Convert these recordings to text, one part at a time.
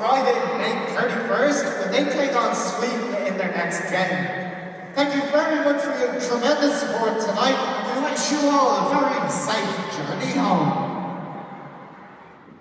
Friday, May 31st, when they take on Sweden in their next game. Thank you very much for your tremendous support tonight, and we wish you all a very safe journey home.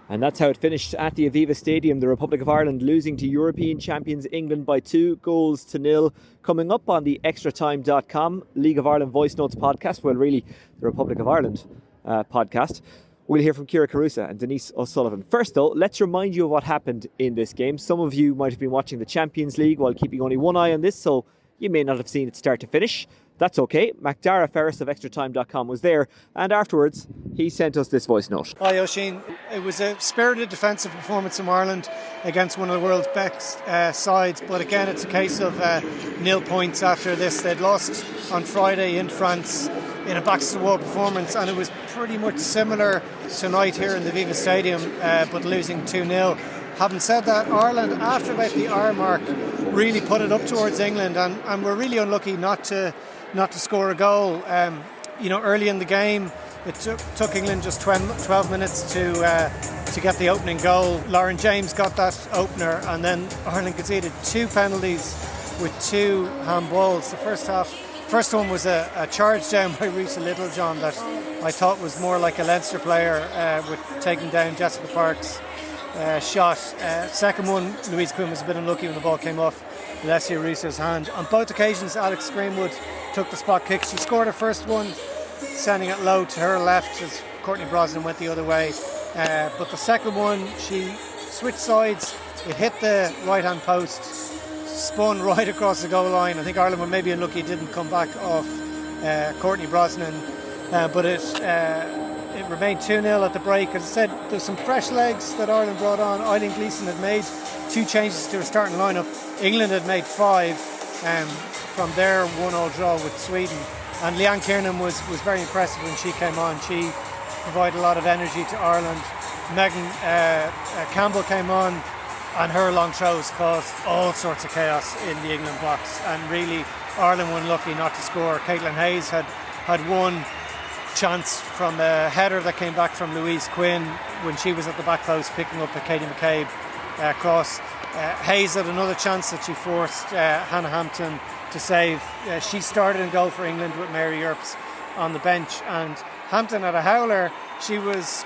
And that's how it finished at the Aviva Stadium. The Republic of Ireland losing to European champions England by 2-0. Coming up on the Extratime.com League of Ireland Voice Notes podcast, well, really the Republic of Ireland podcast, we'll hear from Kyra Carusa and Denise O'Sullivan. First though, let's remind you of what happened in this game. Some of you might have been watching the Champions League while keeping only one eye on this, so you may not have seen it start to finish. That's okay. Macdara Ferris of Extratime.com was there, and afterwards he sent us this voice note. Hi Oisin, it was a spirited defensive performance from Ireland against one of the world's best sides, but again it's a case of 0 points after this. They'd lost on Friday in France in a backs to the wall performance, and it was pretty much similar tonight here in the Aviva Stadium, but losing 2-0. Having said that, Ireland, after about the hour mark, really put it up towards England, and were really unlucky not to score a goal. Early in the game, it took England just 12 minutes to get the opening goal. Lauren James got that opener, and then Ireland conceded 2 penalties with 2 handballs. The first one was a charge down by Risa Littlejohn that I thought was more like a Leinster player with taking down Jessica Park's shot. Second one, Louise Quinn was a bit unlucky when the ball came off Alessia Risa's hand. On both occasions, Alex Greenwood took the spot kick. She scored her first one, sending it low to her left as Courtney Brosnan went the other way. But the second one, she switched sides. It hit the right-hand post, spun right across the goal line. I think Ireland were maybe unlucky it didn't come back off Courtney Brosnan, but it remained 2-0 at the break. As I said, there's some fresh legs that Ireland brought on. Eileen Gleeson had made 2 changes to her starting lineup. England had made 5 from their 1-1 draw with Sweden. And Leanne Kiernan was very impressive when she came on. She provided a lot of energy to Ireland. Megan Campbell came on, and her long throws caused all sorts of chaos in the England box. And really, Ireland were unlucky not to score. Caitlin Hayes had one chance from a header that came back from Louise Quinn when she was at the back post picking up a Katie McCabe cross. Hayes had another chance that she forced Hannah Hampton to save. She started in goal for England with Mary Earps on the bench, and Hampton had a howler. She was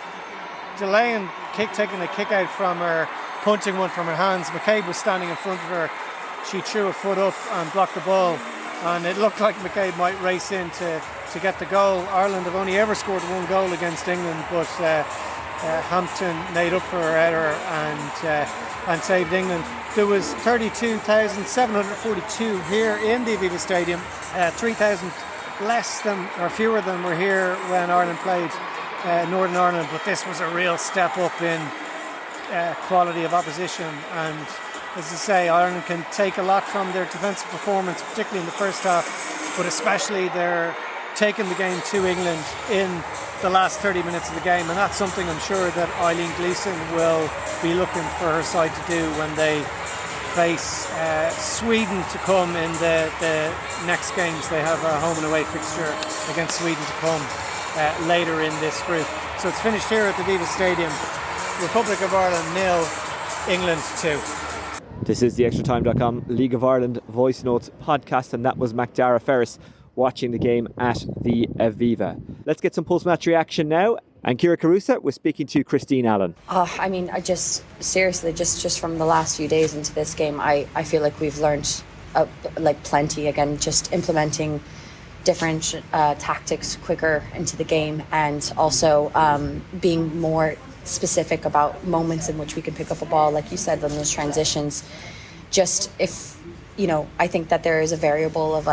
delaying taking a kick out from her, punching one from her hands. McCabe was standing in front of her. She threw her foot up and blocked the ball, and it looked like McCabe might race in to get the goal. Ireland have only ever scored 1 goal against England, but Hampton made up for her error and saved England. There was 32,742 here in the Aviva Stadium, 3,000 less than or fewer than were here when Ireland played Northern Ireland, but this was a real step up in quality of opposition. And as I say, Ireland can take a lot from their defensive performance, particularly in the first half, but especially their taking the game to England in the last 30 minutes of the game, and that's something I'm sure that Eileen Gleeson will be looking for her side to do when they face Sweden to come in the next games. They have a home and away fixture against Sweden to come later in this group. So it's finished here at the Aviva Stadium. Republic of Ireland 0, England 2. This is the Extratime.com League of Ireland Voice Notes podcast, and that was Macdara Ferris watching the game at the Aviva. Let's get some post-match reaction now. And Kyra Carusa was speaking to Christine Allen. I just seriously, just from the last few days into this game, I feel like we've learned plenty. Again, just implementing different tactics quicker into the game, and also being more specific about moments in which we can pick up a ball, like you said, on those transitions. Just if, I think that there is a variable of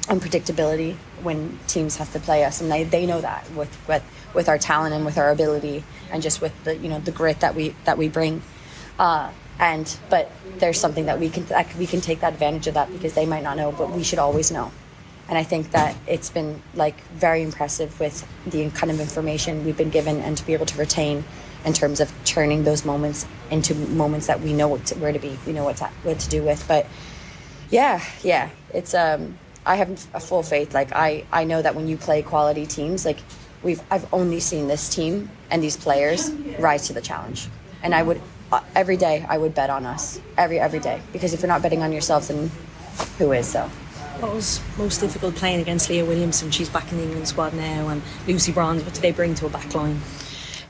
unpredictability when teams have to play us, and they know that with our talent and with our ability, and just with the grit that we bring. But there's something that we can take that advantage of that, because they might not know, but we should always know. And I think that it's been very impressive with the kind of information we've been given, and to be able to retain in terms of turning those moments into moments that we know where to be, we know what to do with. But yeah, it's I have a full faith. I know that when you play quality teams, I've only seen this team and these players rise to the challenge, and I would every day I would bet on us. Every day. Because if you're not betting on yourselves, then who is? So. What was most difficult playing against Leah Williamson? She's back in the England squad now, and Lucy Bronze. What do they bring to a back line?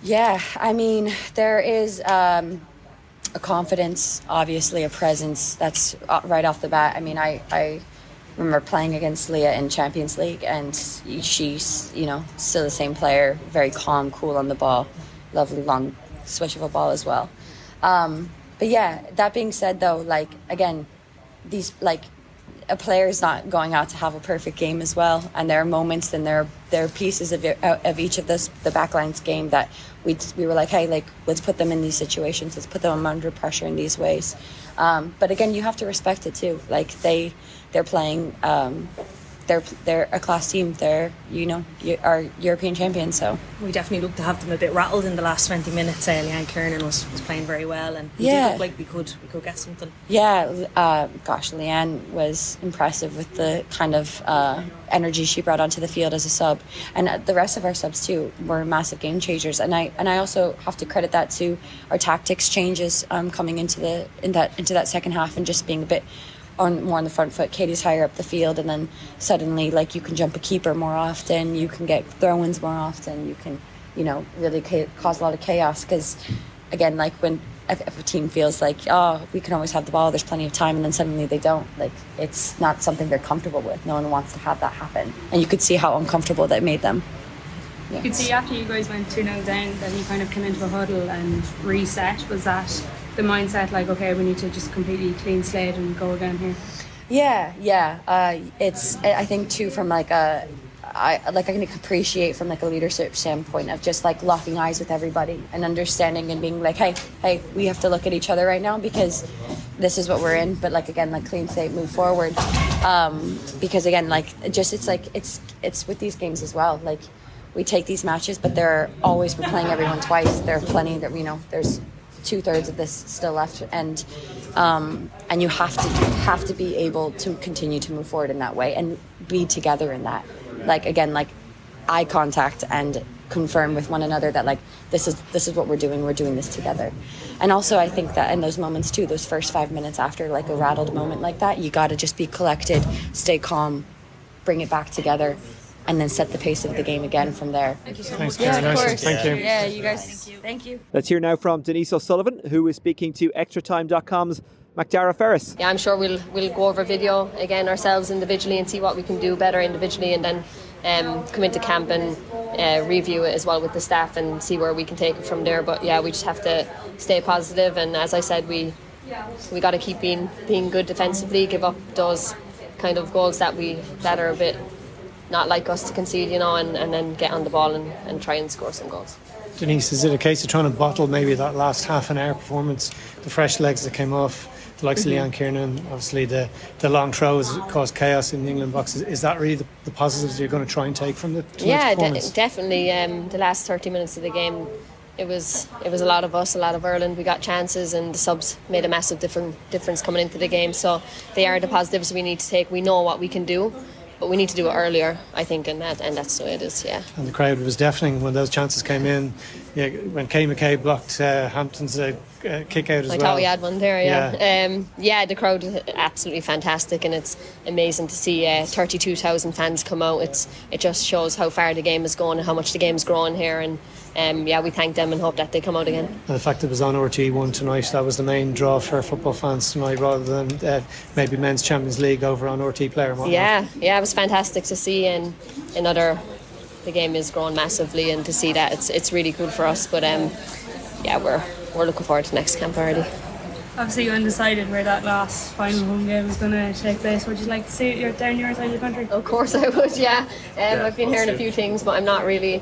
Yeah, I mean, there is a confidence, obviously, a presence that's right off the bat. I mean, I remember playing against Leah in Champions League, and she's, still the same player, very calm, cool on the ball, lovely long switch of a ball as well. But yeah, that being said, though, again, a player is not going out to have a perfect game as well, and there are moments and there are pieces of each of the backline's game that we were like, hey, let's put them in these situations, let's put them under pressure in these ways. But again, you have to respect it too. They're playing. They're a class team. They're our European champions. So we definitely look to have them a bit rattled in the last 20 minutes. Leanne Kiernan was playing very well, and we did look like we could get something. Yeah, Leanne was impressive with the kind of energy she brought onto the field as a sub, and the rest of our subs too were massive game changers. And I also have to credit that to our tactics changes coming into that second half, and just being a bit more on the front foot. Katie's higher up the field, and then suddenly you can jump a keeper more often, you can get throw-ins more often, you can really cause a lot of chaos, because again, if a team feels like, oh, we can always have the ball, there's plenty of time, and then suddenly they don't, it's not something they're comfortable with. No one wants to have that happen, and you could see how uncomfortable that made them. You could see after you guys went 2-0 down that you kind of came into a huddle and reset. Was that the mindset, okay, we need to just completely clean slate and go again here? Yeah. It's, I think too, from I can appreciate from a leadership standpoint of just locking eyes with everybody and understanding and being hey, we have to look at each other right now because this is what we're in. But again, clean slate, move forward. Because again, it's with these games as well. We take these matches, but we're playing everyone twice. There are plenty that there's 2/3 of this still left, and you have to be able to continue to move forward in that way and be together in that. Eye contact and confirm with one another that this is what we're doing. We're doing this together. And also, I think that in those moments too, those first 5 minutes after a rattled moment like that, you got to just be collected, stay calm, bring it back together, and then set the pace of the game again from there. Thank you so much. Thanks, Yeah, of course. Thank you. Yeah, you guys. Thank you. Let's hear now from Denise O'Sullivan, who is speaking to Extratime.com's Macdara Ferris. Yeah, I'm sure we'll go over video again ourselves individually and see what we can do better individually, and then come into camp and review it as well with the staff and see where we can take it from there. But yeah, we just have to stay positive, and as I said, we got to keep being good defensively, give up those kind of goals that are a bit not like us to concede, and then get on the ball and try and score some goals. Denise, is it a case of trying to bottle maybe that last half an hour performance, the fresh legs that came off, the likes of Leanne Kiernan, obviously the long throws caused chaos in the England box? Is that really the positives you're going to try and take from the performance? Definitely. The last 30 minutes of the game, it was a lot of us, a lot of Ireland. We got chances, and the subs made a massive difference coming into the game. So they are the positives we need to take. We know what we can do, but we need to do it earlier, I think, and that's the way it is, yeah. And the crowd was deafening when those chances came in. Yeah, when Kay McKay blocked Hampton's kick out as well. I thought we had one there, yeah. The crowd was absolutely fantastic, and it's amazing to see 32,000 fans come out. It just shows how far the game is going and how much the game's growing here, and we thank them and hope that they come out again. And the fact that it was on RT1 tonight, that was the main draw for football fans tonight, rather than maybe Men's Champions League over on RT Player. Yeah, it was fantastic to see, and the game is growing massively, and to see that it's really good for us. But we're looking forward to next camp already. Obviously, you're undecided where that last final home game is going to take place. Would you like to see it down your side of the country? Of course I would, yeah. I've been hearing a few things, but I'm not really.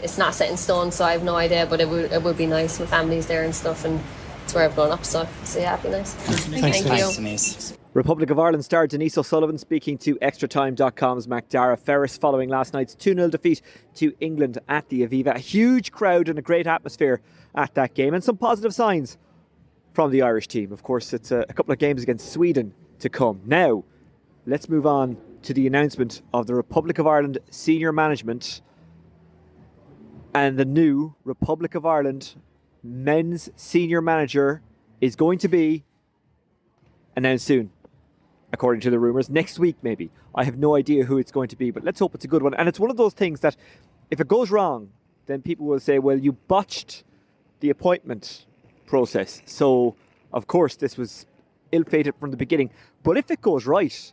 It's not set in stone, so I have no idea. But it would be nice. My family's there and stuff, and it's where I've grown up. So yeah, it'd be nice. Thank you. Denise. Republic of Ireland star Denise O'Sullivan speaking to Extratime.com's Macdara Ferris following last night's 2-0 defeat to England at the Aviva. A huge crowd and a great atmosphere at that game, and some positive signs from the Irish team. Of course, it's a couple of games against Sweden to come. Now, let's move on to the announcement of the Republic of Ireland senior management and the new Republic of Ireland men's senior manager is going to be announced soon, according to the rumours. Next week, maybe. I have no idea who it's going to be, but let's hope it's a good one. And it's one of those things that if it goes wrong, then people will say, well, you botched the appointment process. So, of course, this was ill-fated from the beginning. But if it goes right,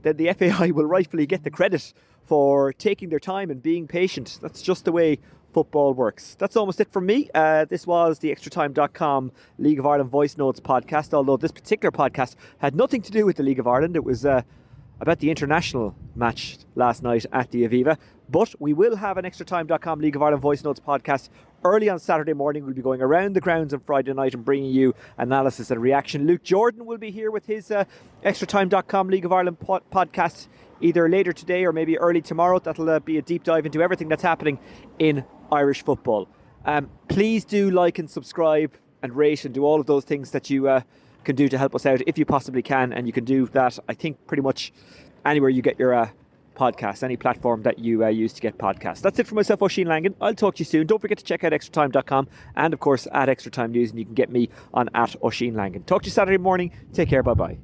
then the FAI will rightfully get the credit for taking their time and being patient. That's just the way football works. That's almost it from me. This was the Extratime.com League of Ireland Voice Notes podcast, although this particular podcast had nothing to do with the League of Ireland. It was about the international match last night at the Aviva. But we will have an Extratime.com League of Ireland Voice Notes podcast early on Saturday morning. We'll be going around the grounds on Friday night and bringing you analysis and reaction. Luke Jordan will be here with his Extratime.com League of Ireland podcast either later today or maybe early tomorrow. That'll be a deep dive into everything that's happening in Irish football. Please do like and subscribe and rate and do all of those things that you can do to help us out if you possibly can. And you can do that, I think, pretty much anywhere you get your podcast, any platform that you use to get podcasts. That's it for myself, Oisin Langan. I'll talk to you soon. Don't forget to check out Extratime.com and, of course, at Extratime News, and you can get me on at Oisin Langan. Talk to you Saturday morning. Take care. Bye-bye.